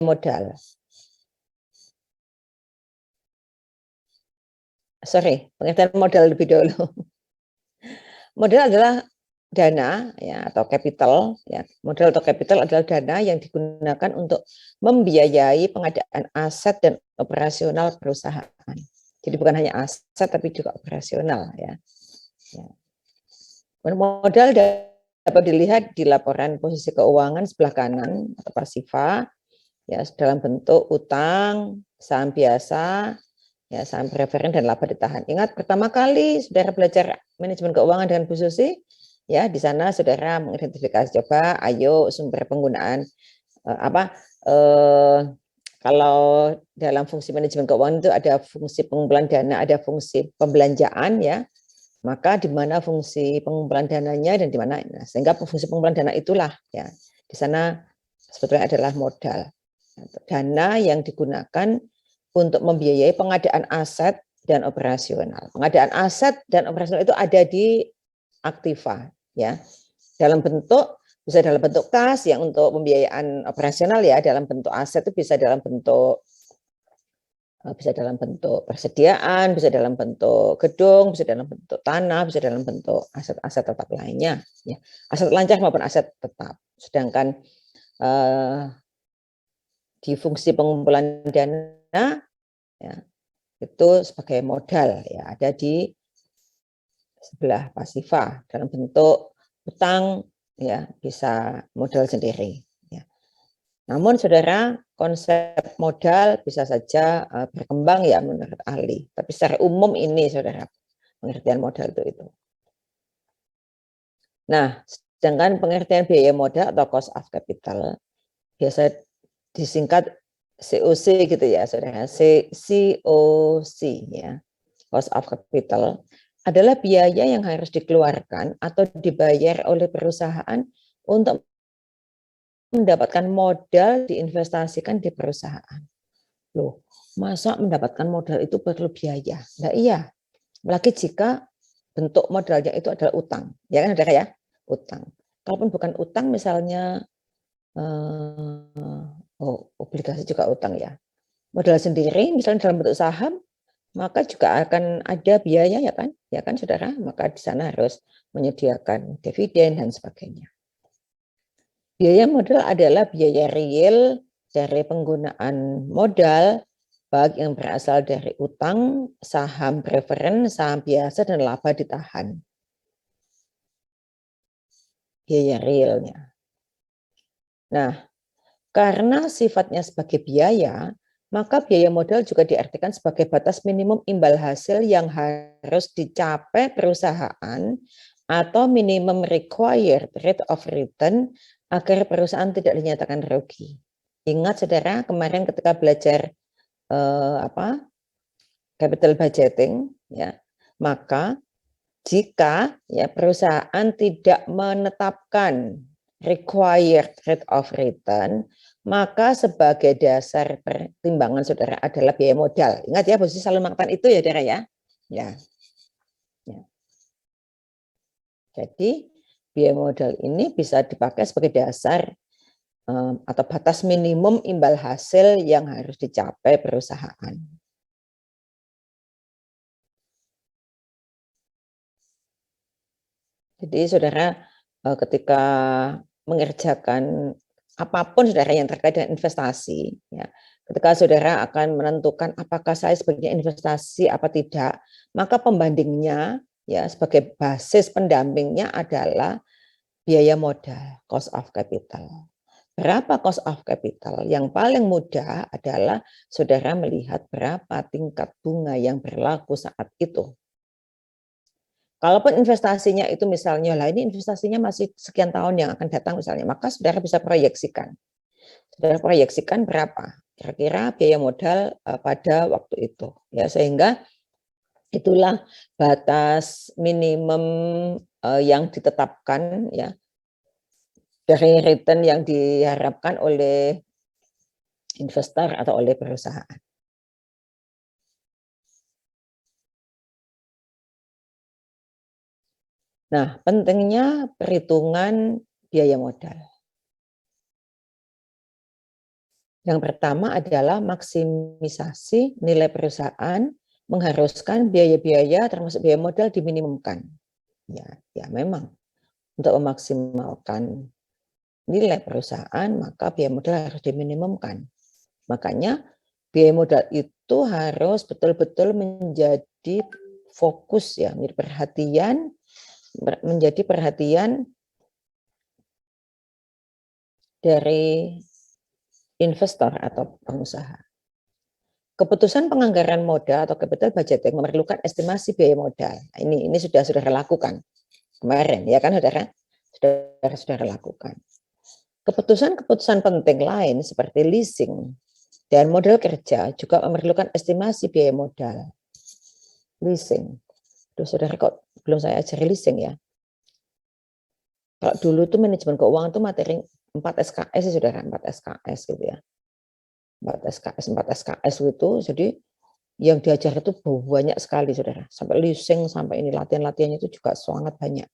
modal. Sorry, pengertian modal lebih dulu. Modal adalah dana ya atau capital ya. Modal atau capital adalah dana yang digunakan untuk membiayai pengadaan aset dan operasional perusahaan. Jadi bukan hanya aset tapi juga operasional ya. Modal dapat dilihat di laporan posisi keuangan sebelah kanan atau pasifa ya dalam bentuk utang, saham biasa, ya saham preferen dan laba ditahan. Ingat pertama kali saudara belajar manajemen keuangan dengan Bu Susi, ya di sana saudara mengidentifikasi coba, ayo sumber penggunaan kalau dalam fungsi manajemen keuangan itu ada fungsi pengumpulan dana, ada fungsi pembelanjaan ya. Maka di mana fungsi pengumpulan dananya dan di mana sehingga fungsi pengumpulan dana itulah ya di sana sebetulnya adalah modal. Dana yang digunakan untuk membiayai pengadaan aset dan operasional. Pengadaan aset dan operasional itu ada di aktiva ya. Dalam bentuk bisa dalam bentuk kas yang untuk pembiayaan operasional ya, dalam bentuk aset itu bisa dalam bentuk persediaan, bisa dalam bentuk gedung, bisa dalam bentuk tanah, bisa dalam bentuk aset-aset tetap lainnya ya. Aset lancar maupun aset tetap. Sedangkan di fungsi pengumpulan dana ya, itu sebagai modal ya ada di sebelah pasifa dalam bentuk utang ya, bisa modal sendiri ya. Namun saudara, konsep modal bisa saja berkembang ya menurut ahli, tapi secara umum ini saudara pengertian modal itu. Nah, sedangkan pengertian biaya modal atau cost of capital biasa disingkat COC gitu ya saudara, COC ya, cost of capital adalah biaya yang harus dikeluarkan atau dibayar oleh perusahaan untuk mendapatkan modal diinvestasikan di perusahaan. Loh, masa mendapatkan modal itu perlu biaya? Nah iya, apalagi jika bentuk modalnya itu adalah utang, ya kan saudara ya, utang. Kalaupun bukan utang misalnya obligasi juga utang ya. Modal sendiri misalnya dalam bentuk saham, maka juga akan ada biaya ya kan saudara, maka di sana harus menyediakan dividen dan sebagainya. Biaya modal adalah biaya real dari penggunaan modal baik yang berasal dari utang, saham preferen, saham biasa dan laba ditahan. Biaya realnya. Nah, karena sifatnya sebagai biaya, maka biaya modal juga diartikan sebagai batas minimum imbal hasil yang harus dicapai perusahaan atau minimum required rate of return agar perusahaan tidak dinyatakan rugi. Ingat saudara, kemarin ketika belajar capital budgeting ya, maka jika ya perusahaan tidak menetapkan required rate of return, maka sebagai dasar pertimbangan saudara adalah biaya modal. Ingat ya, posisi selalu mengatakan itu ya saudara ya. Ya. Jadi biaya modal ini bisa dipakai sebagai dasar atau batas minimum imbal hasil yang harus dicapai perusahaan. Jadi saudara ketika mengerjakan apapun saudara yang terkait dengan investasi, ya, ketika saudara akan menentukan apakah saya sebaiknya investasi apa tidak, maka pembandingnya ya sebagai basis pendampingnya adalah biaya modal, cost of capital. Berapa cost of capital? Yang paling mudah adalah saudara melihat berapa tingkat bunga yang berlaku saat itu. Kalaupun investasinya itu misalnya, lah ini investasinya masih sekian tahun yang akan datang misalnya, maka saudara bisa proyeksikan. Saudara proyeksikan berapa kira-kira biaya modal pada waktu itu. Ya, sehingga itulah batas minimum yang ditetapkan ya dari return yang diharapkan oleh investor atau oleh perusahaan. Nah, pentingnya perhitungan biaya modal. Yang pertama adalah maksimisasi nilai perusahaan, mengharuskan biaya-biaya termasuk biaya modal diminimumkan. Ya memang untuk memaksimalkan nilai perusahaan maka biaya modal harus diminimumkan. Makanya biaya modal itu harus betul-betul menjadi fokus ya, menjadi perhatian dari investor atau pengusaha. Keputusan penganggaran modal atau capital budgeting memerlukan estimasi biaya modal. Ini sudah saudara lakukan kemarin, ya kan saudara? Saudara lakukan. Keputusan-keputusan penting lain seperti leasing dan modal kerja juga memerlukan estimasi biaya modal. Leasing. Duh, saudara kok belum saya ajari leasing ya? Kalau dulu tuh manajemen keuangan tuh materi 4 SKS ya saudara, 4 SKS gitu ya. 4 SKS itu, jadi yang diajar itu banyak sekali saudara, sampai leasing, sampai ini latihan-latihannya itu juga sangat banyak.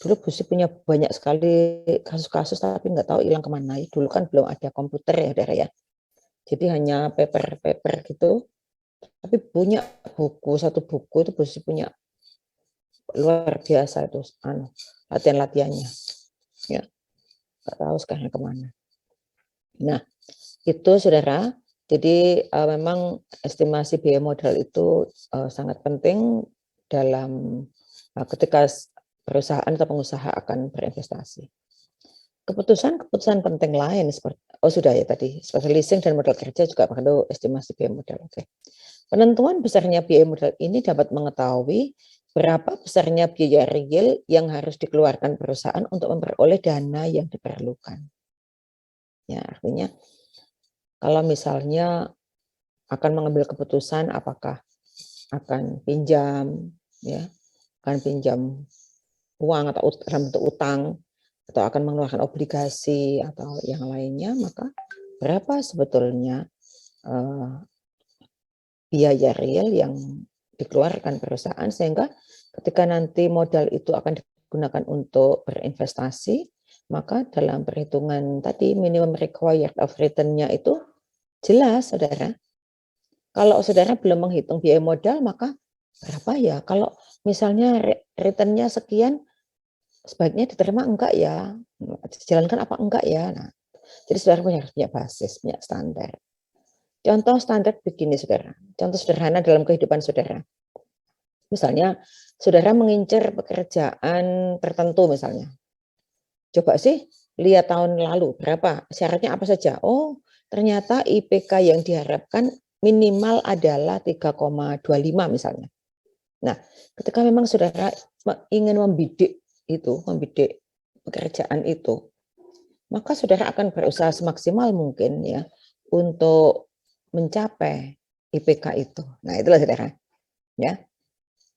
Dulu Busi punya banyak sekali kasus-kasus tapi nggak tahu hilang kemana. Dulu kan belum ada komputer ya saudara ya, jadi hanya paper gitu, tapi punya buku, satu buku itu Busi punya luar biasa itu latihan-latihannya ya, nggak tahu sekarang kemana. Nah itu saudara, jadi memang estimasi biaya modal itu sangat penting dalam ketika perusahaan atau pengusaha akan berinvestasi. Keputusan-keputusan penting lain seperti sudah ya tadi, seperti leasing dan modal kerja juga perlu estimasi biaya modal. Oke. Penentuan besarnya biaya modal ini dapat mengetahui berapa besarnya biaya real yang harus dikeluarkan perusahaan untuk memperoleh dana yang diperlukan. Ya, artinya kalau misalnya akan mengambil keputusan apakah akan pinjam, ya, akan pinjam uang atau dalam bentuk utang, atau akan mengeluarkan obligasi atau yang lainnya, maka berapa sebetulnya biaya real yang dikeluarkan perusahaan sehingga ketika nanti modal itu akan digunakan untuk berinvestasi, maka dalam perhitungan tadi minimum required of return-nya itu jelas saudara. Kalau saudara belum menghitung biaya modal, maka berapa ya? Kalau misalnya return-nya sekian, sebaiknya diterima enggak ya? Dijalankan apa enggak ya? Nah, jadi saudara harus punya basis, punya standar. Contoh standar begini saudara, contoh sederhana dalam kehidupan saudara. Misalnya saudara mengincar pekerjaan tertentu misalnya. Coba sih lihat tahun lalu berapa, syaratnya apa saja. Oh, ternyata IPK yang diharapkan minimal adalah 3,25 misalnya. Nah, ketika memang saudara ingin membidik pekerjaan itu, maka saudara akan berusaha semaksimal mungkin ya untuk mencapai IPK itu. Nah, itulah saudara, ya.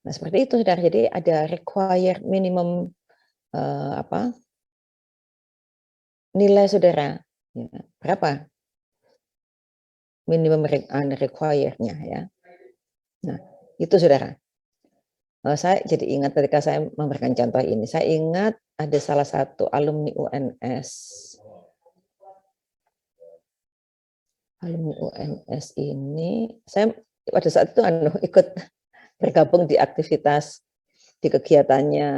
Nah, seperti itu saudara. Jadi ada required minimum nilai saudara, ya, berapa minimum required-nya ya. Nah, itu saudara. Saya jadi ingat ketika saya memberikan contoh ini, saya ingat ada salah satu alumni UNS. Alumni UNS ini, saya pada saat itu ikut bergabung di aktivitas di kegiatannya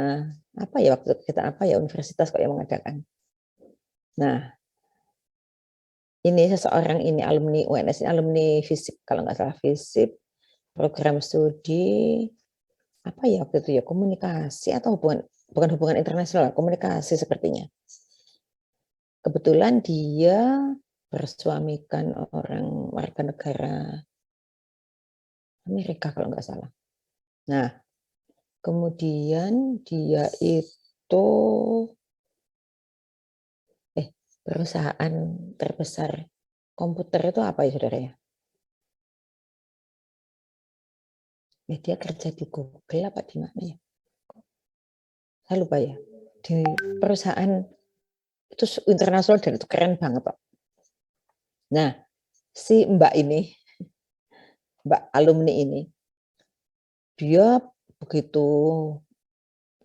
apa ya, waktu kegiatan apa ya, universitas kok yang mengadakan. Nah, ini seseorang ini alumni UNS, alumni FISIP kalau nggak salah, FISIP program studi apa ya waktu itu ya, komunikasi atau bukan hubungan internasional, komunikasi sepertinya. Kebetulan dia bersuamikan orang warga negara Amerika kalau nggak salah. Nah, kemudian dia itu perusahaan terbesar komputer itu apa ya saudara ya? Dia kerja di Google apa di mana ya? Saya lupa ya. Di perusahaan itu internasional dan itu keren banget Pak. Nah, si Mbak ini, Mbak alumni ini, dia begitu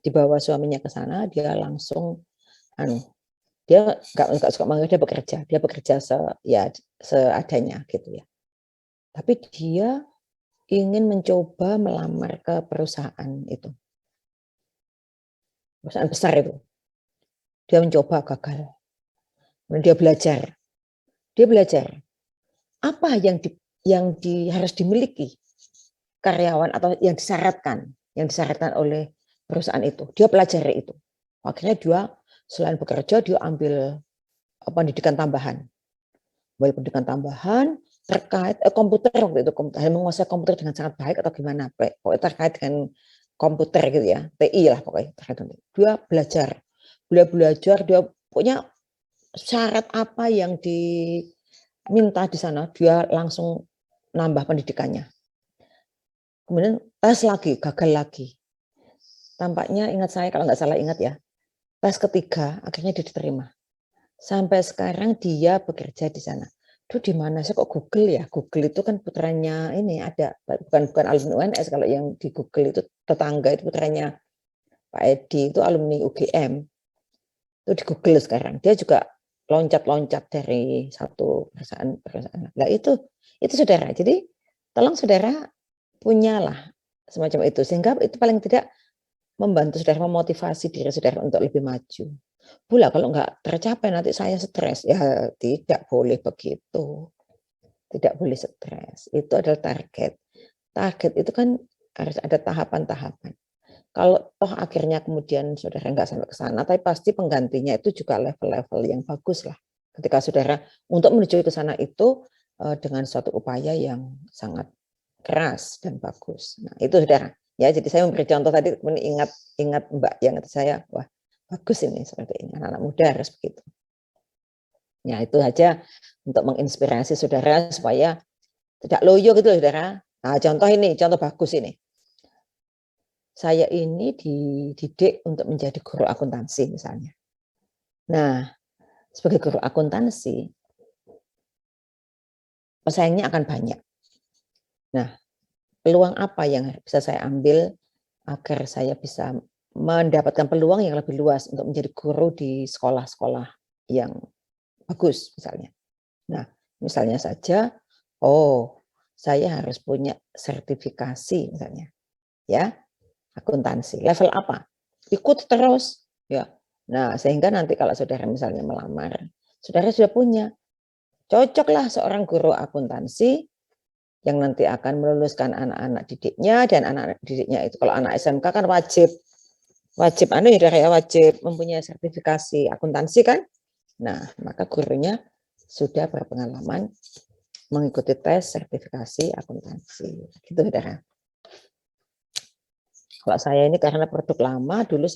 dibawa suaminya ke sana, dia langsung Dia nggak suka manggil dia bekerja seadanya gitu ya. Tapi dia ingin mencoba melamar ke perusahaan itu. Perusahaan besar itu. Dia mencoba gagal. Kemudian dia belajar. Dia belajar apa yang harus dimiliki karyawan atau yang disyaratkan oleh perusahaan itu. Dia pelajari itu. Akhirnya dia selain bekerja dia ambil pendidikan tambahan. Pendidikan tambahan terkait komputer waktu itu, menguasai komputer dengan sangat baik atau gimana, pokoknya terkait dengan komputer gitu ya, TI lah pokoknya. Dia belajar, dia punya syarat apa yang diminta di sana, dia langsung nambah pendidikannya. Kemudian tes lagi, gagal lagi. Tampaknya ingat saya, kalau nggak salah ingat ya, tes ketiga akhirnya dia diterima. Sampai sekarang dia bekerja di sana. Duh, di mana sih kok Google ya? Google itu kan putranya ini ada, bukan alumni UNS, kalau yang di Google itu tetangga itu putranya Pak Edi itu alumni UGM. Itu di Google sekarang. Dia juga loncat-loncat dari satu perusahaan. Nah itu saudara. Jadi tolong saudara punyalah semacam itu, sehingga itu paling tidak membantu saudara, memotivasi diri saudara untuk lebih maju. Pula kalau nggak tercapai nanti saya stres. Ya tidak boleh begitu. Tidak boleh stres. Itu adalah target. Target itu kan harus ada tahapan-tahapan. Kalau toh akhirnya kemudian saudara nggak sampai ke sana, tapi pasti penggantinya itu juga level-level yang bagus lah. Ketika saudara untuk menuju ke sana itu dengan suatu upaya yang sangat keras dan bagus. Nah itu saudara. Ya, jadi saya memberi contoh tadi, ingat Mbak yang kata saya, wah bagus ini seperti ini, anak-anak muda harus begitu. Ya itu saja untuk menginspirasi saudara supaya tidak loyo gitu saudara. Nah contoh bagus ini. Saya ini dididik untuk menjadi guru akuntansi misalnya. Nah sebagai guru akuntansi pesaingnya akan banyak. Nah peluang apa yang bisa saya ambil agar saya bisa mendapatkan peluang yang lebih luas untuk menjadi guru di sekolah-sekolah yang bagus misalnya. Nah, misalnya saja, saya harus punya sertifikasi misalnya, ya, akuntansi. Level apa? Ikut terus, ya. Nah, sehingga nanti kalau saudara misalnya melamar, saudara sudah punya, cocoklah seorang guru akuntansi yang nanti akan meluluskan anak-anak didiknya, dan anak-anak didiknya itu kalau anak SMK kan wajib mempunyai sertifikasi akuntansi kan. Nah, maka gurunya sudah berpengalaman mengikuti tes sertifikasi akuntansi. Gitu, saudara. Kalau saya ini karena produk lama, dulu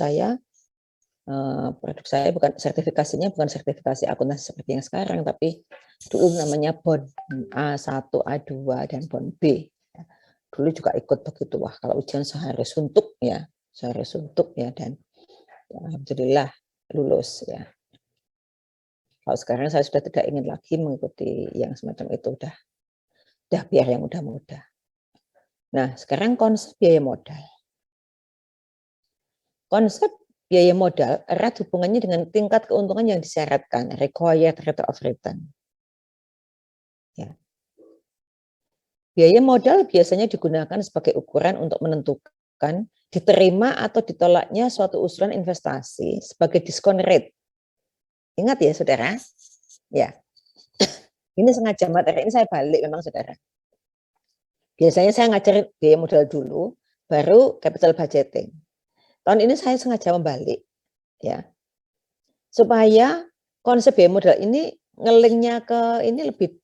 produk saya sertifikasinya bukan sertifikasi akuntansi seperti yang sekarang, tapi dulu namanya BON A1, A2, dan BON B. Dulu juga ikut begitu, wah kalau ujian seharus suntuk ya, dan alhamdulillah lulus ya. Kalau sekarang saya sudah tidak ingin lagi mengikuti yang semacam itu, udah biar yang mudah-mudah. Nah, sekarang konsep biaya modal. Konsep biaya modal erat hubungannya dengan tingkat keuntungan yang disyaratkan, required rate of return. Ya. Biaya modal biasanya digunakan sebagai ukuran untuk menentukan diterima atau ditolaknya suatu usulan investasi sebagai diskon rate. Ingat ya, saudara? Ya. Ini sengaja materi ini saya balik memang, saudara. Biasanya saya ngajar biaya modal dulu, baru capital budgeting. Tahun ini saya sengaja membalik, ya, supaya konsep biaya modal ini ngelingnya ke ini lebih,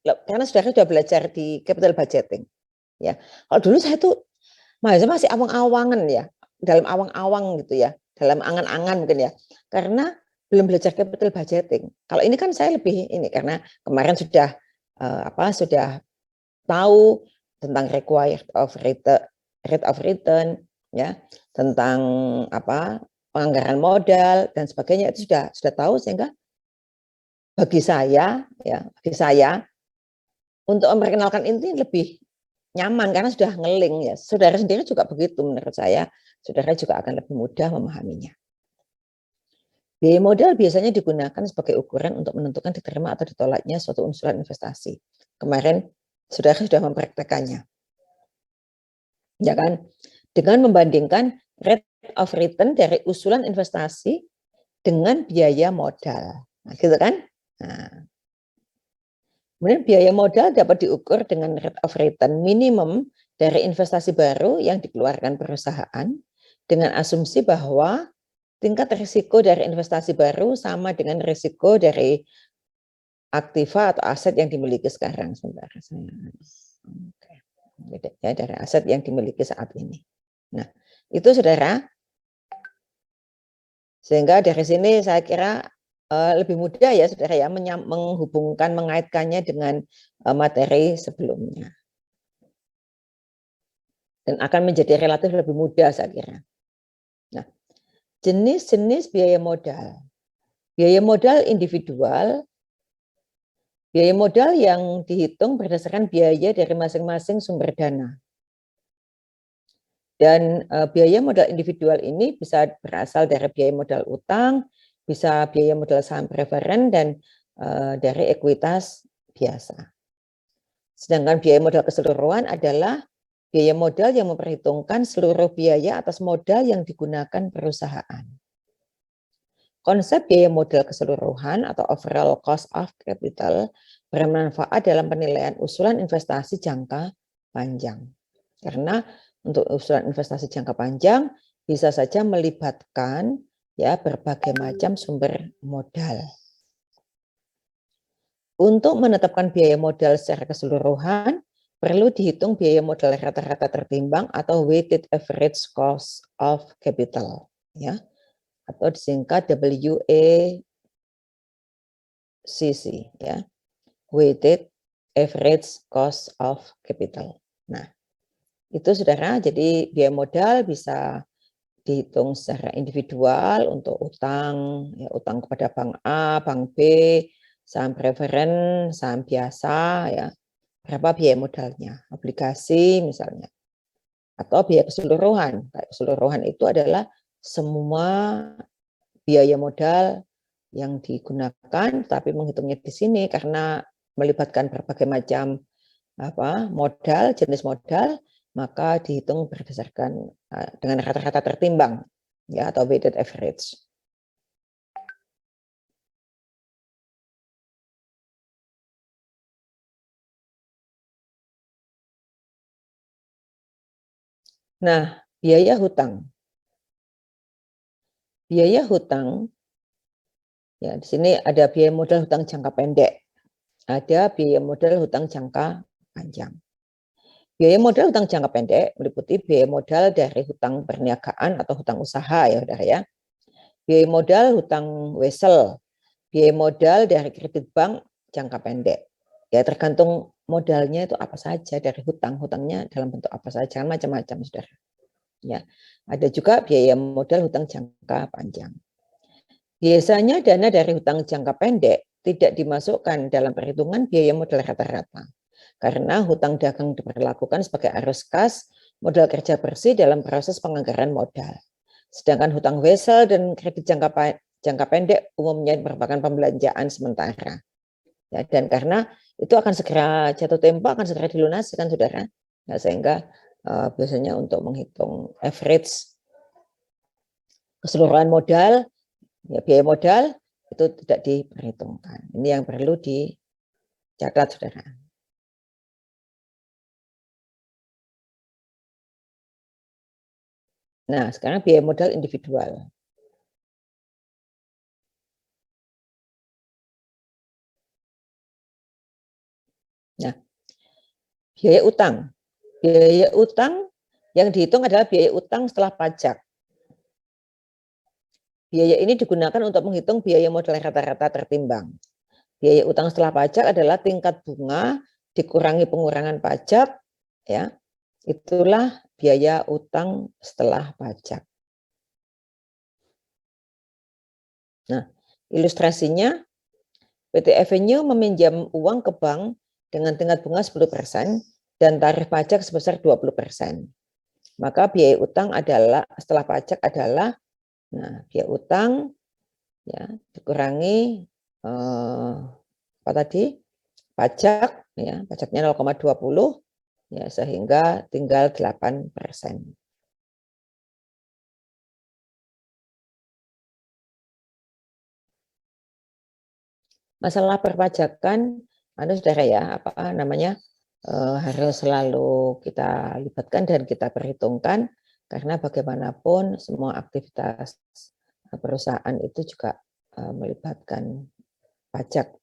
karena saudara sudah belajar di capital budgeting, ya. Kalau dulu saya tuh masih awang-awangan ya, dalam awang-awang gitu ya, dalam angan-angan mungkin ya, karena belum belajar capital budgeting. Kalau ini kan saya lebih ini karena kemarin sudah sudah tahu tentang required of rate of return, ya, tentang penganggaran modal dan sebagainya, itu sudah tahu, sehingga bagi saya untuk memperkenalkan ini lebih nyaman karena sudah ngeling ya. Saudara sendiri juga begitu, menurut saya saudara juga akan lebih mudah memahaminya. Biaya modal biasanya digunakan sebagai ukuran untuk menentukan diterima atau ditolaknya suatu usulan investasi. Kemarin saudara sudah mempraktekannya, ya kan? Dengan membandingkan rate of return dari usulan investasi dengan biaya modal, nah, gitu kan? Nah, kemudian biaya modal dapat diukur dengan rate of return minimum dari investasi baru yang dikeluarkan perusahaan dengan asumsi bahwa tingkat risiko dari investasi baru sama dengan risiko dari aktiva atau aset yang dimiliki sekarang. Sebentar, oke. Ya, dari aset yang dimiliki saat ini. Nah, itu saudara. Sehingga dari sini saya kira lebih mudah ya saudara ya menghubungkan, mengaitkannya dengan materi sebelumnya. Dan akan menjadi relatif lebih mudah saya kira. Nah, jenis-jenis biaya modal. Biaya modal individual, biaya modal yang dihitung berdasarkan biaya dari masing-masing sumber dana. Dan biaya modal individual ini bisa berasal dari biaya modal utang, bisa biaya modal saham preferen, dan dari ekuitas biasa. Sedangkan biaya modal keseluruhan adalah biaya modal yang memperhitungkan seluruh biaya atas modal yang digunakan perusahaan. Konsep biaya modal keseluruhan atau overall cost of capital bermanfaat dalam penilaian usulan investasi jangka panjang. Karena untuk usulan investasi jangka panjang bisa saja melibatkan ya berbagai macam sumber modal. Untuk menetapkan biaya modal secara keseluruhan, perlu dihitung biaya modal rata-rata tertimbang atau weighted average cost of capital, ya, atau disingkat WACC, ya, weighted average cost of capital. Nah, itu saudara, jadi biaya modal bisa dihitung secara individual untuk utang, ya, utang kepada bank A, bank B, saham preferen, saham biasa, ya, berapa biaya modalnya, obligasi misalnya, atau biaya keseluruhan. Keseluruhan itu adalah semua biaya modal yang digunakan, tapi menghitungnya di sini karena melibatkan berbagai macam modal, jenis modal, maka dihitung berdasarkan dengan rata-rata tertimbang, ya, atau weighted average. Nah, biaya hutang. Biaya hutang, ya, di sini ada biaya modal hutang jangka pendek, ada biaya modal hutang jangka panjang. Biaya modal hutang jangka pendek meliputi biaya modal dari hutang perniagaan atau hutang usaha, ya saudara ya. Biaya modal hutang wesel, biaya modal dari kredit bank jangka pendek. Ya, tergantung modalnya itu apa saja dari hutang, hutangnya dalam bentuk apa saja, macam-macam saudara. Ya, ada juga biaya modal hutang jangka panjang. Biasanya dana dari hutang jangka pendek tidak dimasukkan dalam perhitungan biaya modal rata-rata karena hutang dagang diperlakukan sebagai arus kas modal kerja bersih dalam proses penganggaran modal. Sedangkan hutang wesel dan kredit jangka pendek umumnya merupakan pembelanjaan sementara. Ya, dan karena itu akan segera jatuh tempo, akan segera dilunasi kan saudara. Nah, sehingga biasanya untuk menghitung average keseluruhan modal, ya, biaya modal itu tidak diperhitungkan. Ini yang perlu dicatat saudara. Nah, sekarang biaya modal individual. Nah, biaya utang. Biaya utang yang dihitung adalah biaya utang setelah pajak. Biaya ini digunakan untuk menghitung biaya modal rata-rata tertimbang. Biaya utang setelah pajak adalah tingkat bunga dikurangi pengurangan pajak, ya. Itulah biaya utang setelah pajak. Nah, ilustrasinya PT Avenue meminjam uang ke bank dengan tingkat bunga 10% dan tarif pajak sebesar 20%. Maka biaya utang adalah setelah pajak adalah, nah, biaya utang ya, dikurangi apa tadi? Pajak, ya, pajaknya 0,20, ya, sehingga tinggal 8%. Masalah perpajakan, saudara ya, apa namanya, harus selalu kita libatkan dan kita perhitungkan, karena bagaimanapun semua aktivitas perusahaan itu juga melibatkan pajak.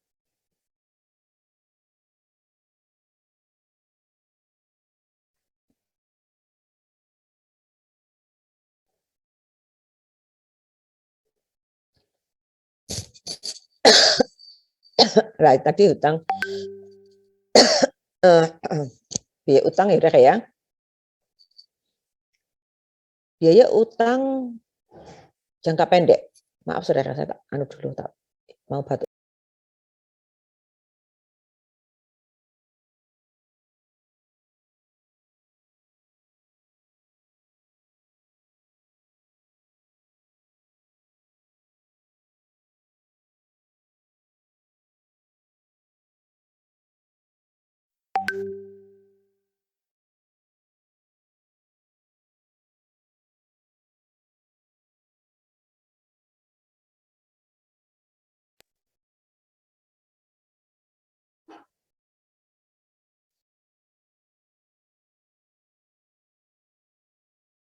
Nah, tadi utang, biaya utang ya udah ya. Biaya utang jangka pendek. Maaf saudara, saya tak anu dulu, tak mau batuk.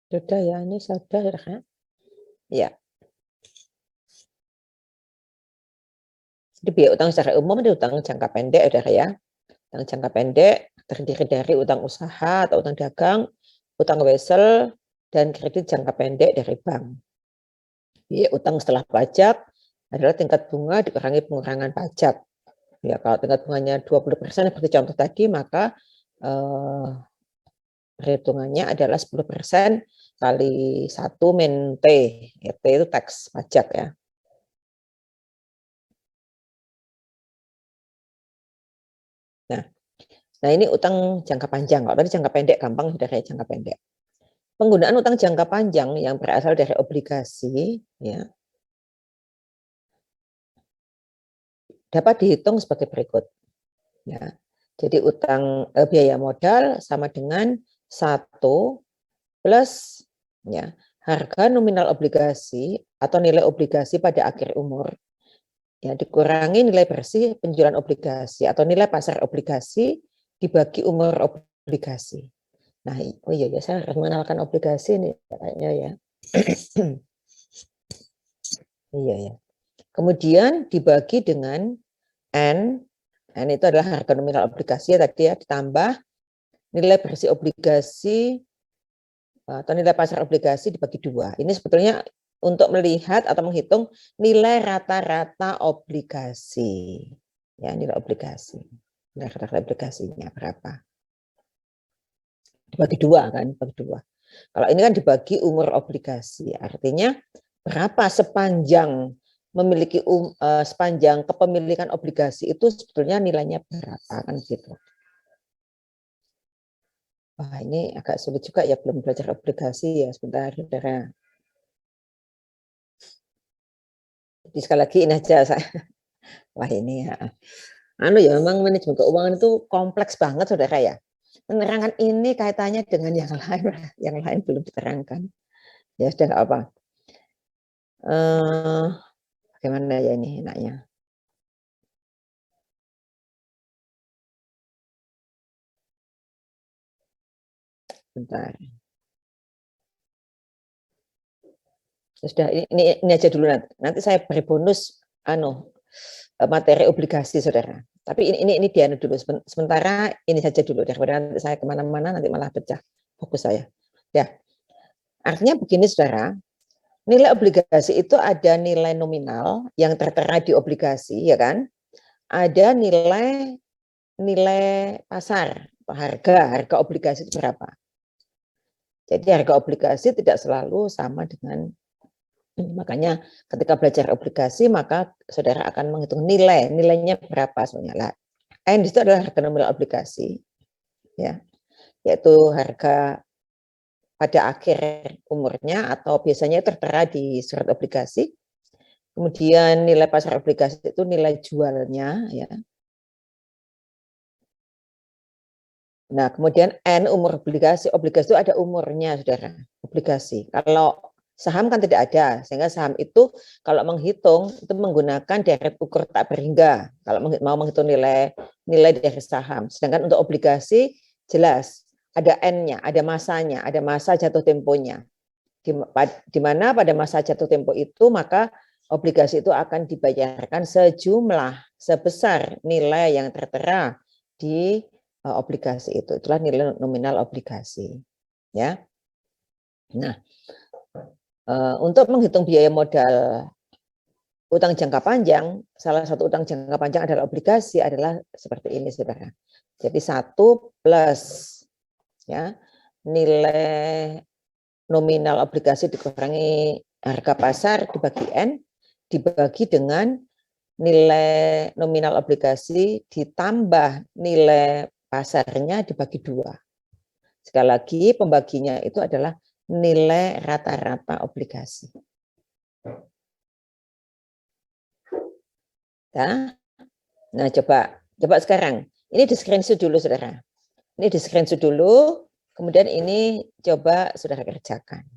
Sudah ya, ini sudah ya. Ya. Jadi biaya utang secara umum itu utang jangka pendek udah ya. Utang jangka pendek terdiri dari utang usaha atau utang dagang, utang wesel, dan kredit jangka pendek dari bank. Biaya utang setelah pajak adalah tingkat bunga dikurangi pengurangan pajak. Ya, kalau tingkat bunganya 20% seperti contoh tadi, maka perhitungannya adalah 10% kali 1 min T. T itu teks pajak ya. Nah, ini utang jangka panjang. Kalau tadi jangka pendek gampang, sudah kayak jangka pendek. Penggunaan utang jangka panjang yang berasal dari obligasi ya, dapat dihitung sebagai berikut ya. Jadi utang biaya modal sama dengan 1 plus ya, harga nominal obligasi atau nilai obligasi pada akhir umur ya, dikurangi nilai bersih penjualan obligasi atau nilai pasar obligasi dibagi umur obligasi. Nah, oh iya ya, saya harus mengenalkan obligasi ini kayaknya ya. Iya ya. Kemudian dibagi dengan N. N itu adalah harga nominal obligasi ya tadi ya, ditambah nilai bersih obligasi atau nilai pasar obligasi dibagi 2. Ini sebetulnya untuk melihat atau menghitung nilai rata-rata obligasi. Ya, nilai obligasi. Nilai rata-rata obligasinya berapa? Dibagi 2 kan, dibagi 2. Kalau ini kan dibagi umur obligasi, artinya berapa sepanjang memiliki sepanjang kepemilikan obligasi itu sebetulnya nilainya berapa kan gitu. Wah, ini agak sulit juga ya, belum belajar obligasi ya, sebentar saudara. Jadi sekali lagi ini aja saya. Wah ini ya, anu ya memang manajemen keuangan itu kompleks banget saudara ya. Menerangkan ini kaitannya dengan yang lain belum diterangkan. Ya sudah nggak apa. Bagaimana ya ini enaknya? Bentar. Sudah ini aja dulu nanti saya beri bonus anu materi obligasi saudara. Tapi ini dia dulu sementara ini saja dulu daripada nanti saya kemana-mana nanti malah pecah fokus saya. Ya, artinya begini saudara, nilai obligasi itu ada nilai nominal yang tertera di obligasi ya kan, ada nilai pasar harga obligasi itu berapa. Jadi harga obligasi tidak selalu sama dengan. Makanya ketika belajar obligasi maka saudara akan menghitung nilainya berapa sebenarnya lah. N itu adalah harga nominal obligasi ya, yaitu harga pada akhir umurnya atau biasanya tertera di surat obligasi. Kemudian nilai pasar obligasi itu nilai jualnya, ya. Nah, kemudian N umur obligasi. Obligasi itu ada umurnya, saudara. Obligasi. Kalau saham kan tidak ada, sehingga saham itu kalau menghitung itu menggunakan deret ukur tak berhingga. Kalau mau menghitung nilai dari saham. Sedangkan untuk obligasi jelas ada N-nya, ada masanya, ada masa jatuh temponya. Di mana pada masa jatuh tempo itu maka obligasi itu akan dibayarkan sejumlah sebesar nilai yang tertera di obligasi itu. Itulah nilai nominal obligasi. Ya. Nah, untuk menghitung biaya modal utang jangka panjang, salah satu utang jangka panjang adalah obligasi adalah seperti ini, saudara. Jadi 1 plus ya nilai nominal obligasi dikurangi harga pasar dibagi N, dibagi dengan nilai nominal obligasi ditambah nilai pasarnya dibagi 2. Sekali lagi pembaginya itu adalah nilai rata-rata obligasi. Ya. Nah, coba sekarang. Ini di screenshot dulu, saudara. Ini di screenshot dulu, kemudian ini coba saudara kerjakan.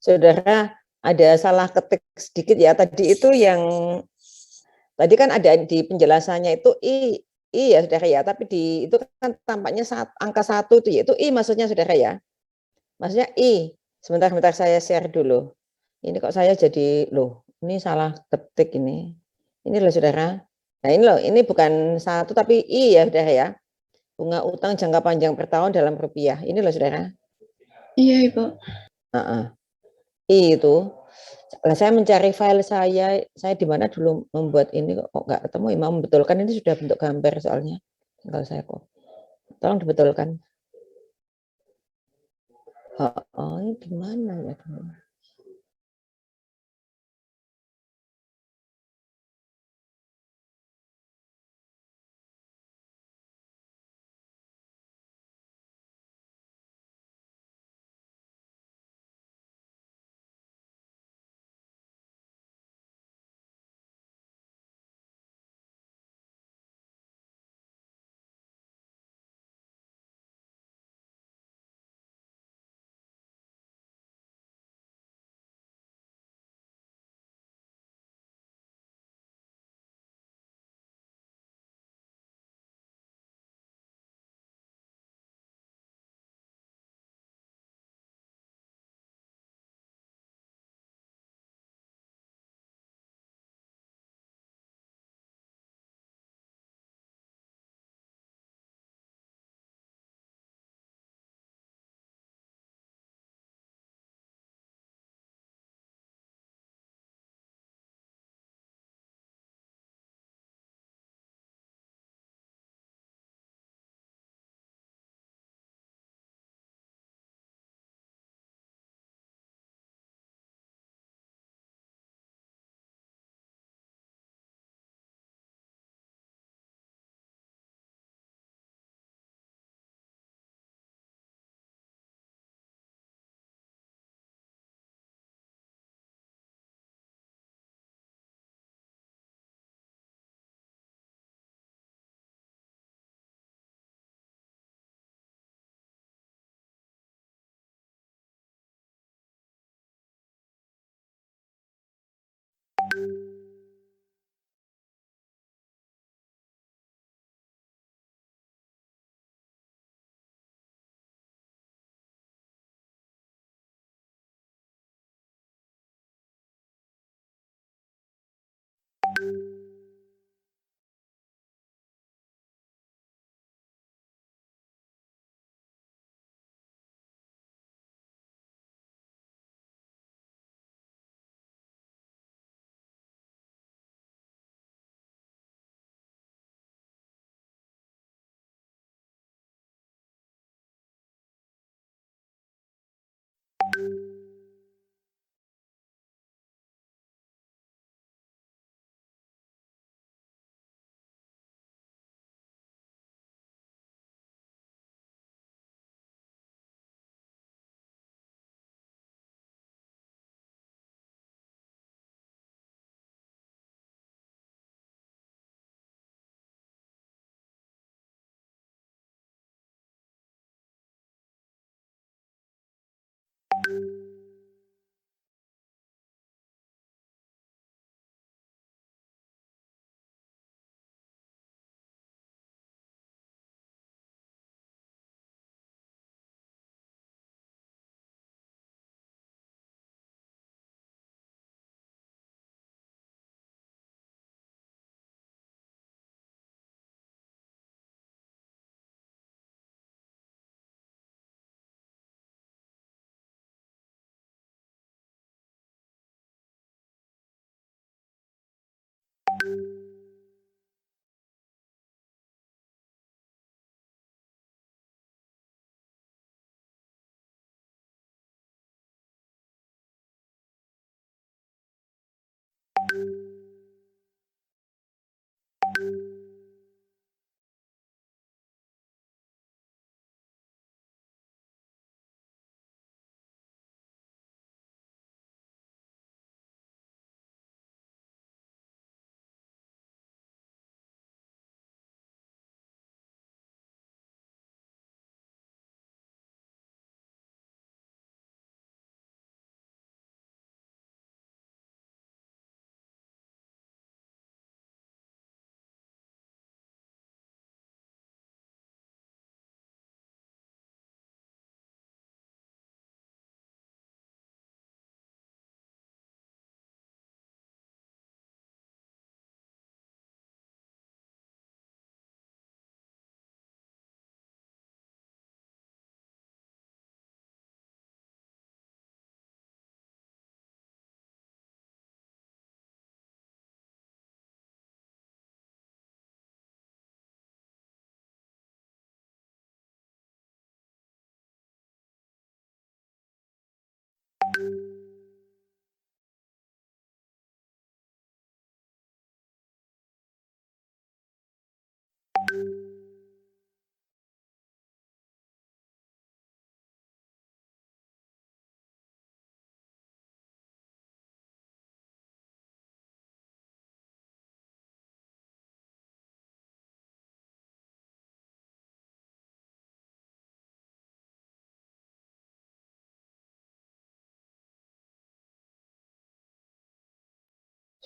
Saudara, ada salah ketik sedikit ya, tadi itu yang tadi kan ada di penjelasannya itu I ya, Saudara, ya, tapi itu kan tampaknya angka 1 itu ya, itu I maksudnya, Saudara, ya? Maksudnya I. Sebentar sebentar saya share dulu. Ini kok saya jadi loh, ini salah ketik ini. Ini loh, Saudara. Nah, ini loh, ini bukan 1 tapi I ya, Saudara, ya. Bunga utang jangka panjang per tahun dalam rupiah. Ini loh, Saudara. Iya, Ibu. Heeh. I itu. Saya mencari file saya di mana dulu membuat ini kok nggak ketemu, mau membetulkan ini sudah bentuk gambar soalnya. Tinggal saya kok. Tolong dibetulkan. Oh, ini di mana ya?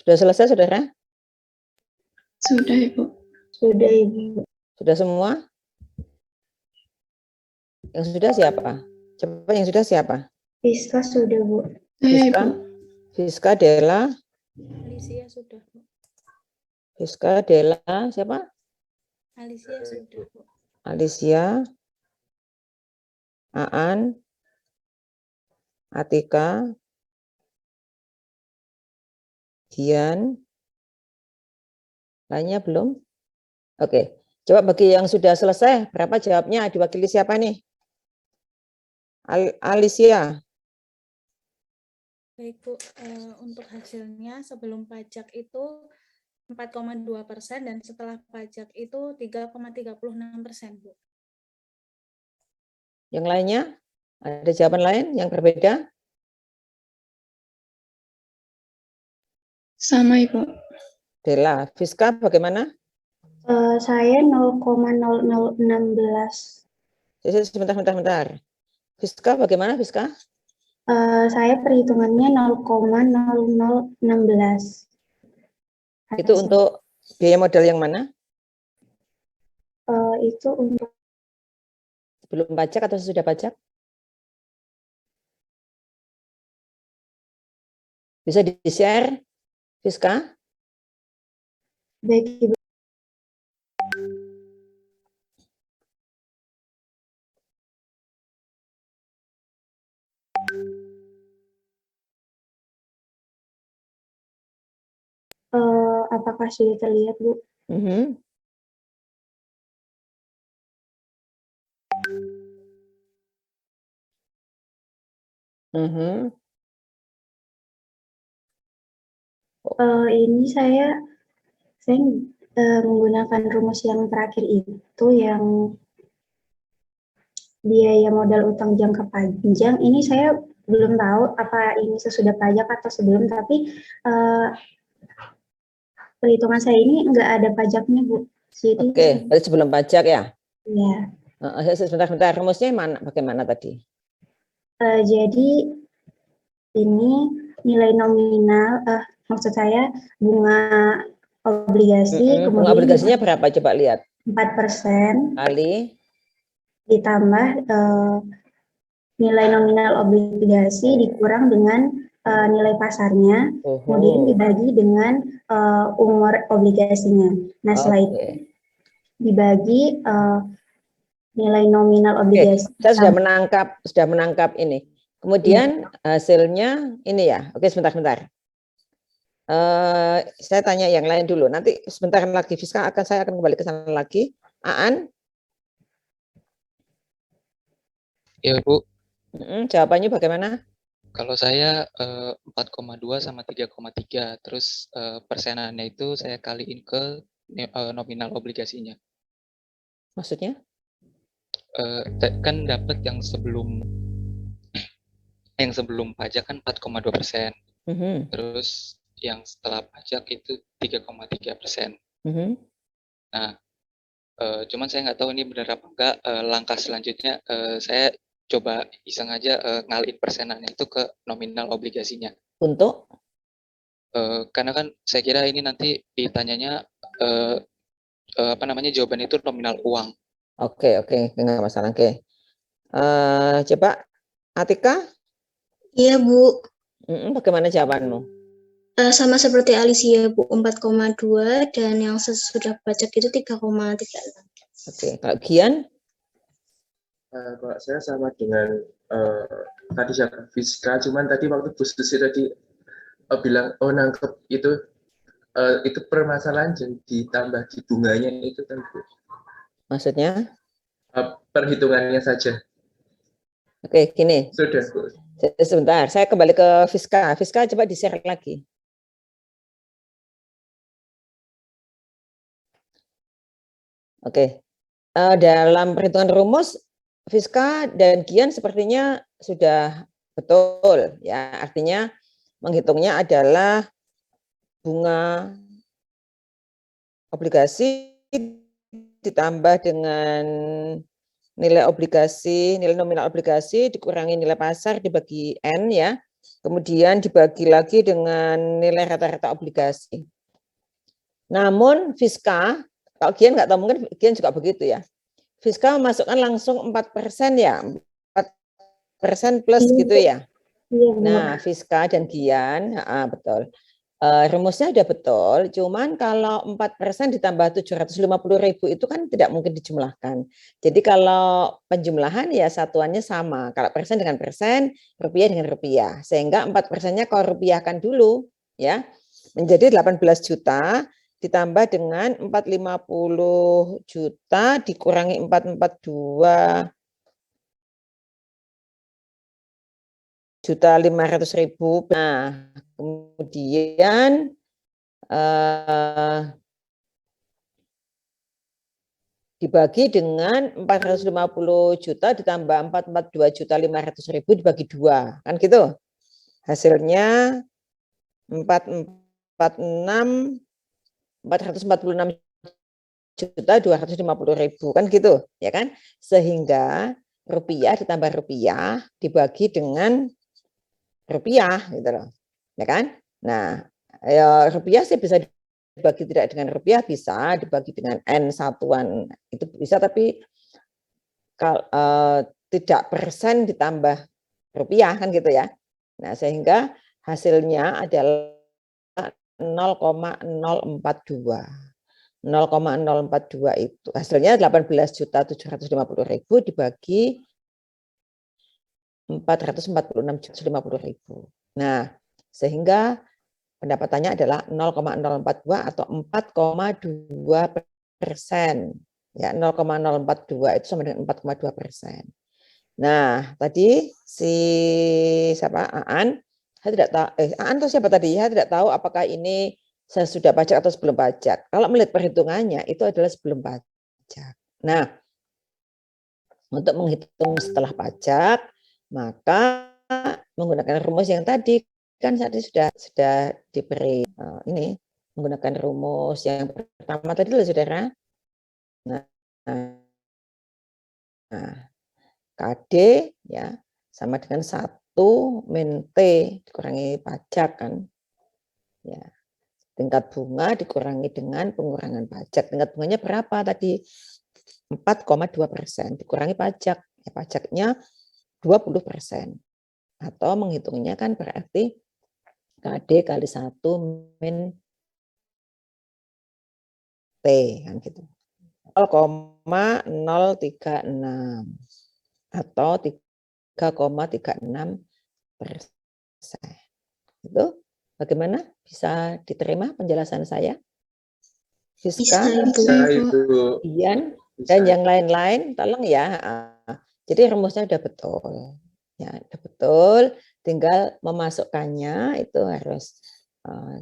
Sudah selesai, saudara? Sudah, Ibu. Sudah, Ibu. Sudah semua? Yang sudah siapa? Coba yang sudah siapa? Fiska sudah, Bu. Fiska? Fiska Della? Alicia sudah, Bu. Fiska Della siapa? Alicia sudah, Bu. Alicia, Aan, Atika, Gian, lainnya belum? Oke, coba bagi yang sudah selesai, berapa jawabnya? Diwakili siapa nih? Alicia. Baik, Bu. Untuk hasilnya sebelum pajak itu 4,2% dan setelah pajak itu 3,36%, Bu. Yang lainnya? Ada jawaban lain yang berbeda? Sama, Ibu. Della, Fiska bagaimana? Saya 0,0016. Sebentar. Fiska bagaimana, Fiska? Saya perhitungannya 0,0016. Itu untuk biaya modal yang mana? Itu untuk Sebelum pajak atau sesudah pajak? Bisa di-share, Fiska? baik, Ibu. Apakah sudah terlihat, Bu? Ini saya menggunakan rumus yang terakhir itu yang biaya modal utang jangka panjang. Ini saya belum tahu apa ini sesudah pajak atau sebelum, tapi perhitungan saya ini enggak ada pajaknya, Bu. Jadi, Oke, berarti sebelum pajak ya? Ya. Sebentar, rumusnya mana? Bagaimana tadi? Jadi ini nilai nominal, maksud saya bunga obligasi, Bunga kemudian obligasinya berapa? Coba lihat. 4% Kali ditambah nilai nominal obligasi dikurang dengan nilai pasarnya, kemudian dibagi dengan umur obligasinya. Nah, setelah itu dibagi nilai nominal obligasi. Saya sudah menangkap ini. Kemudian hasilnya ini ya. Oke, sebentar. Saya tanya yang lain dulu. Nanti sebentar lagi Fiska saya akan kembali ke sana lagi. Aan? Ya, Bu. Jawabannya bagaimana? Kalau saya 4,2 sama 3,3, terus persenannya itu saya kaliin ke nominal obligasinya. Maksudnya? Kan dapat yang sebelum pajak kan 4,2%. Terus yang setelah pajak itu 3,3%. Nah, cuman saya nggak tahu ini benar apa enggak. Langkah selanjutnya saya coba iseng aja ngaliin persenannya itu ke nominal obligasinya. Untuk? Karena kan saya kira ini nanti ditanyanya jawaban itu nominal uang. Oke, nggak masalah. Oke. Coba Atika? Iya, Bu. Bagaimana jawabanmu? Sama seperti Alicia, Bu, 4,2 dan yang sesudah pajak itu 3,36. Oke, kalau Gian? Kalau saya sama dengan tadi siapa Fiska, cuman tadi waktu Bu Susi tadi bilang nangkep itu permasalahan yang ditambah di bunganya itu kan, Bu. Maksudnya? Perhitungannya saja. Oke, gini. Sudah, Bu. Sebentar, saya kembali ke Fiska. Fiska coba di-share lagi. Oke. Dalam perhitungan rumus, Fiska dan Gian sepertinya sudah betul ya. Artinya menghitungnya adalah bunga obligasi ditambah dengan nilai obligasi, nilai nominal obligasi dikurangi nilai pasar dibagi N ya. kemudian dibagi lagi dengan nilai rata-rata obligasi. Namun Fiska, kalau Gian nggak tahu, mungkin Gian juga begitu ya. Fiska memasukkan langsung 4% ya, 4% plus gitu ya. Iya, Nah, Fiska dan Gian, betul. Rumusnya udah betul, cuman kalau 4% ditambah 750.000 itu kan tidak mungkin dijumlahkan. Jadi kalau penjumlahan ya satuannya sama, kalau persen dengan persen, rupiah dengan rupiah. Sehingga 4%-nya kalau rupiahkan dulu ya, menjadi 18 juta ditambah dengan 450 juta dikurangi 442 juta 500.000. Nah, kemudian dibagi dengan 450 juta ditambah 442 juta 500.000 dibagi 2, kan gitu. Hasilnya 446 juta 250.000, kan gitu, ya kan? Sehingga rupiah ditambah rupiah dibagi dengan rupiah gitu loh. Ya kan? Nah, ya rupiah sih bisa dibagi tidak dengan rupiah, bisa dibagi dengan N satuan itu bisa, tapi kalau tidak persen ditambah rupiah kan gitu ya. Nah, sehingga hasilnya adalah 0,042. 0,042 itu hasilnya 18.750.000 dibagi 446.050.000. Nah, sehingga pendapatannya adalah 0,042 atau 4,2%. Ya, 0,042 itu sama dengan 4,2%. Nah, tadi si siapa Aan, saya tidak tahu, Aan atau siapa tadi? Saya tidak tahu apakah ini sesudah pajak atau sebelum pajak. Kalau melihat perhitungannya itu adalah sebelum pajak. Nah, untuk menghitung setelah pajak, maka menggunakan rumus yang tadi kan tadi sudah diberi ini menggunakan rumus yang pertama tadi loh saudara. Nah, KD ya sama dengan 1 min T dikurangi pajak kan. Ya. Tingkat bunga dikurangi dengan pengurangan pajak. Tingkat bunganya berapa tadi? 4,2% dikurangi pajak. Ya, pajaknya 20%. Atau menghitungnya kan berarti KD kali 1 min T kan gitu. 0,036 atau 3,36%. Itu bagaimana? Bisa diterima penjelasan saya? Fiska, Bisa, Ibu. Ian, Bisa. dan yang lain-lain, tolong ya. Jadi rumusnya udah betul. Ya, udah betul. Tinggal memasukkannya itu harus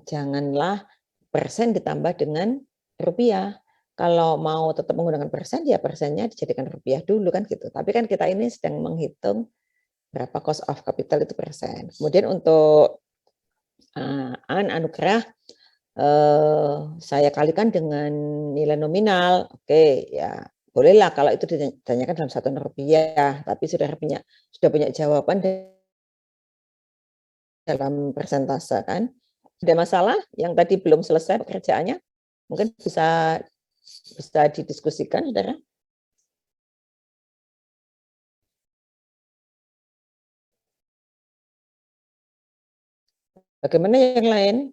janganlah persen ditambah dengan rupiah. Kalau mau tetap menggunakan persen, ya persennya dijadikan rupiah dulu kan gitu. Tapi kan kita ini sedang menghitung berapa cost of capital itu persen. Kemudian untuk anugerah saya kalikan dengan nilai nominal. Oke, ya bolehlah kalau itu ditanyakan dalam satuan rupiah, tapi sudah punya jawaban dalam persentase kan. Ada masalah yang tadi belum selesai pekerjaannya? Mungkin bisa didiskusikan, saudara. Bagaimana yang lain?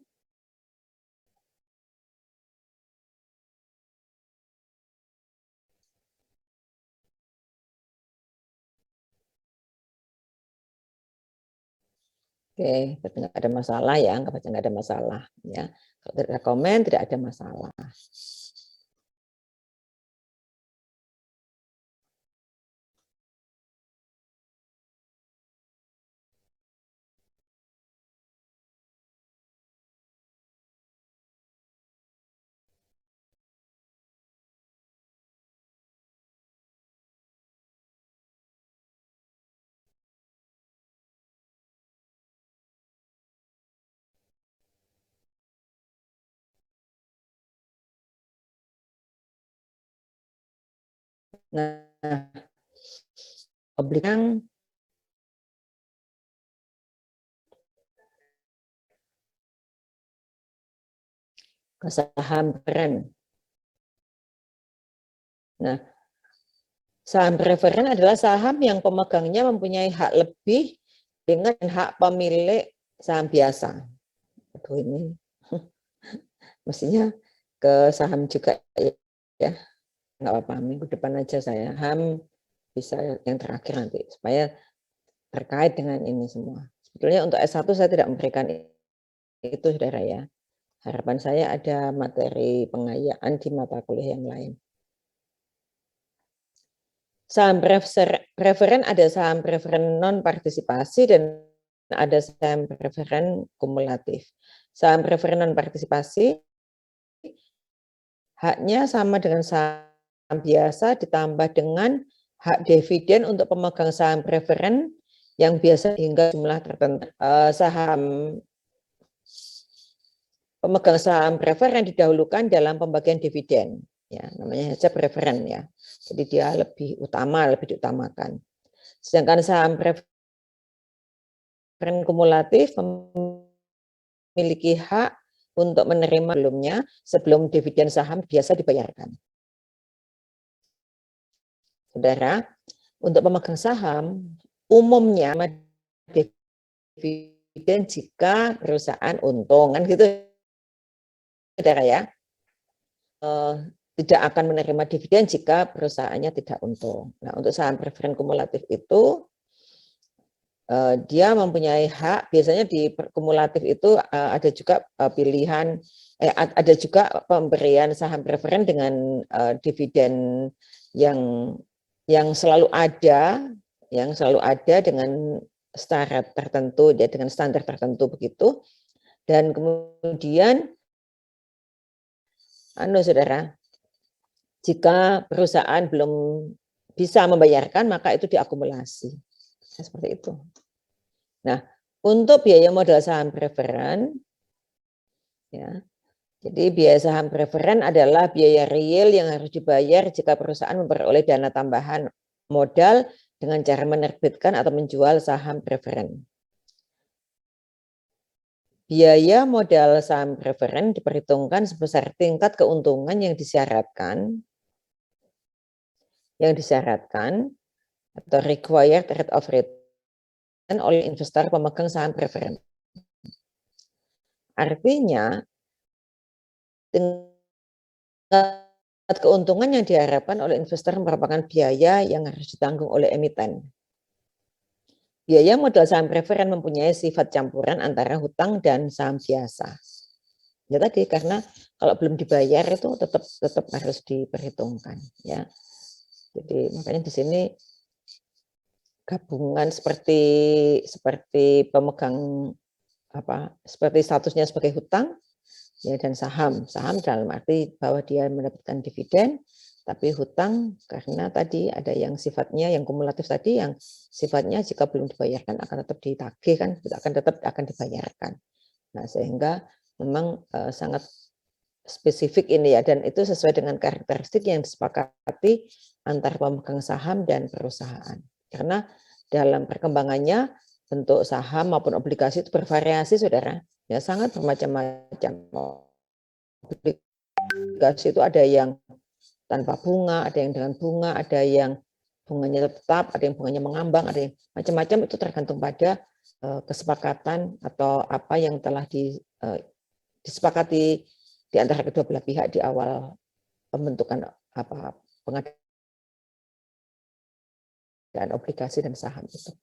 Oke, berarti nggak ada masalah ya, nggak ada masalah ya. Kalau tidak ada komen, tidak ada masalah. Nah, obligasi saham preferen. Nah, saham preferen adalah saham yang pemegangnya mempunyai hak lebih dengan hak pemilik saham biasa. Aduh, ini mestinya ke saham juga ya. Nggak apa-apa, minggu depan aja saya bisa yang terakhir nanti supaya terkait dengan ini semua. Sebetulnya untuk S1 saya tidak memberikan itu, saudara ya. Harapan saya ada materi pengayaan di mata kuliah yang lain. Saham preferen ada saham preferen non partisipasi dan ada saham preferen kumulatif. Saham preferen non partisipasi haknya sama dengan saham biasa ditambah dengan hak dividen untuk pemegang saham preferen yang biasa hingga jumlah tertentu. Pemegang saham preferen didahulukan dalam pembagian dividen, ya namanya saja preferen ya. Jadi dia lebih diutamakan. Sedangkan saham preferen kumulatif memiliki hak untuk menerima sebelum dividen saham biasa dibayarkan. Saudara, untuk pemegang saham umumnya dividen jika perusahaan untung, kan gitu, saudara ya. Tidak akan menerima dividen jika perusahaannya tidak untung. Nah, untuk saham preferen kumulatif itu dia mempunyai hak, biasanya di kumulatif itu ada juga pilihan, ada juga pemberian saham preferen dengan dividen yang selalu ada, dengan syarat tertentu, ya, dengan standar tertentu begitu. Dan kemudian, saudara, jika perusahaan belum bisa membayarkan, maka itu diakumulasi. Nah, seperti itu. Nah, untuk biaya modal saham preferen, ya, jadi biaya saham preferen adalah biaya real yang harus dibayar jika perusahaan memperoleh dana tambahan modal dengan cara menerbitkan atau menjual saham preferen. Biaya modal saham preferen diperhitungkan sebesar tingkat keuntungan yang disyaratkan atau required rate of return oleh investor pemegang saham preferen. Artinya, tingkat keuntungan yang diharapkan oleh investor merupakan biaya yang harus ditanggung oleh emiten. Biaya modal saham preferen mempunyai sifat campuran antara hutang dan saham biasa. Ya tadi, karena kalau belum dibayar itu tetap harus diperhitungkan, ya. Jadi makanya di sini gabungan seperti pemegang seperti statusnya sebagai hutang, ya, dan saham dalam arti bahwa dia mendapatkan dividen, tapi hutang karena tadi ada yang sifatnya yang kumulatif tadi, yang sifatnya jika belum dibayarkan akan tetap ditagih, kan, akan dibayarkan. Nah, sehingga memang sangat spesifik ini ya, dan itu sesuai dengan karakteristik yang disepakati antar pemegang saham dan perusahaan. Karena dalam perkembangannya bentuk saham maupun obligasi itu bervariasi, saudara. Ya, sangat bermacam-macam. Obligasi itu ada yang tanpa bunga, ada yang dengan bunga, ada yang bunganya tetap, ada yang bunganya mengambang, ada yang macam-macam. Itu tergantung pada kesepakatan atau apa yang telah disepakati di antara kedua belah pihak di awal pembentukan pengadaan obligasi dan saham itu.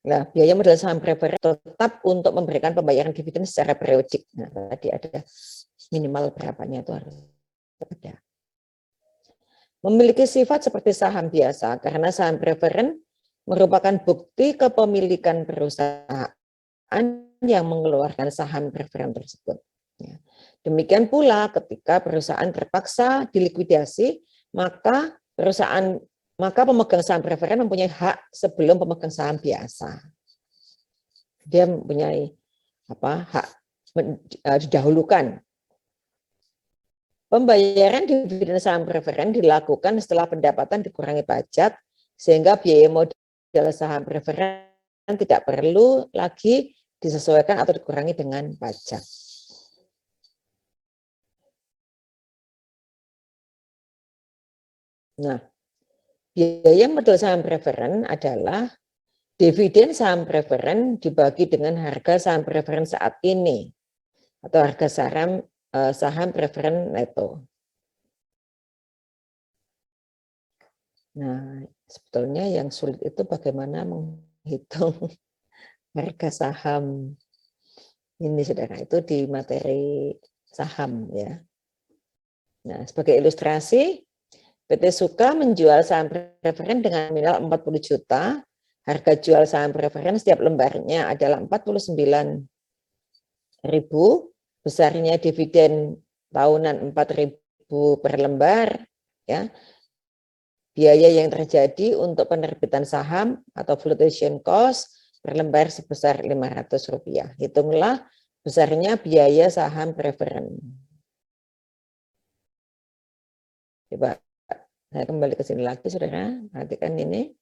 Nah, biaya modal saham preferen tetap untuk memberikan pembayaran dividen secara periodik. Nah, tadi ada minimal berapanya itu harus ada. Memiliki sifat seperti saham biasa karena saham preferen merupakan bukti kepemilikan perusahaan yang mengeluarkan saham preferen tersebut. Demikian pula ketika perusahaan terpaksa dilikuidasi, maka pemegang saham preferen mempunyai hak sebelum pemegang saham biasa. Dia mempunyai hak didahulukan Pembayaran dividen saham preferen dilakukan setelah pendapatan dikurangi pajak, sehingga biaya modal saham preferen tidak perlu lagi disesuaikan atau dikurangi dengan pajak. Nah, biaya modal saham preferen adalah dividen saham preferen dibagi dengan harga saham preferen saat ini atau harga saham preferen neto. Nah, sebetulnya yang sulit itu bagaimana menghitung harga saham ini, saudara, itu di materi saham ya. Nah, sebagai ilustrasi, PT Suka menjual saham preferen dengan nominal 40 juta. Harga jual saham preferen setiap lembarnya adalah 49.000. Besarnya dividen tahunan 4.000 per lembar ya. Biaya yang terjadi untuk penerbitan saham atau flotation cost per lembar sebesar Rp500. Hitunglah besarnya biaya saham preferen. Coba saya kembali ke sini lagi, saudara. Perhatikan ini.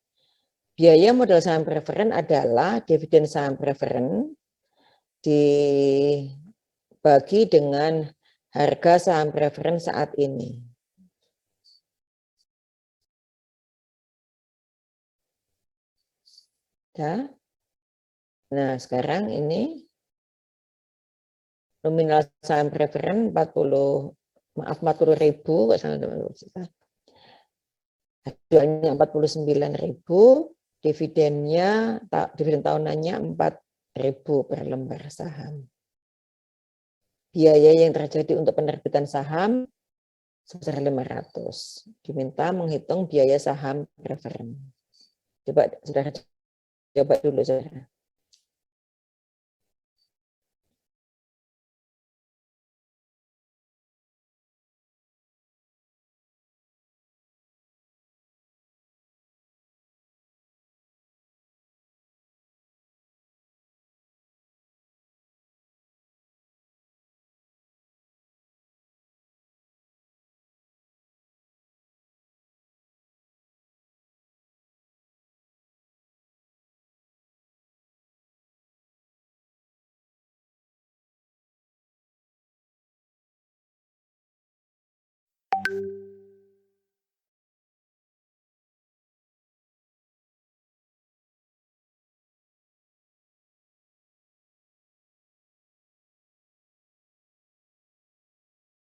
Biaya modal saham preferen adalah dividen saham preferen dibagi dengan harga saham preferen saat ini. Ya. Nah, sekarang ini nominal saham preferen 40.000, jualnya 49.000, dividen tahunannya 4.000 per lembar saham. Biaya yang terjadi untuk penerbitan saham sebesar 500. Diminta menghitung biaya saham preferen. Coba saudara coba dulu, saudara.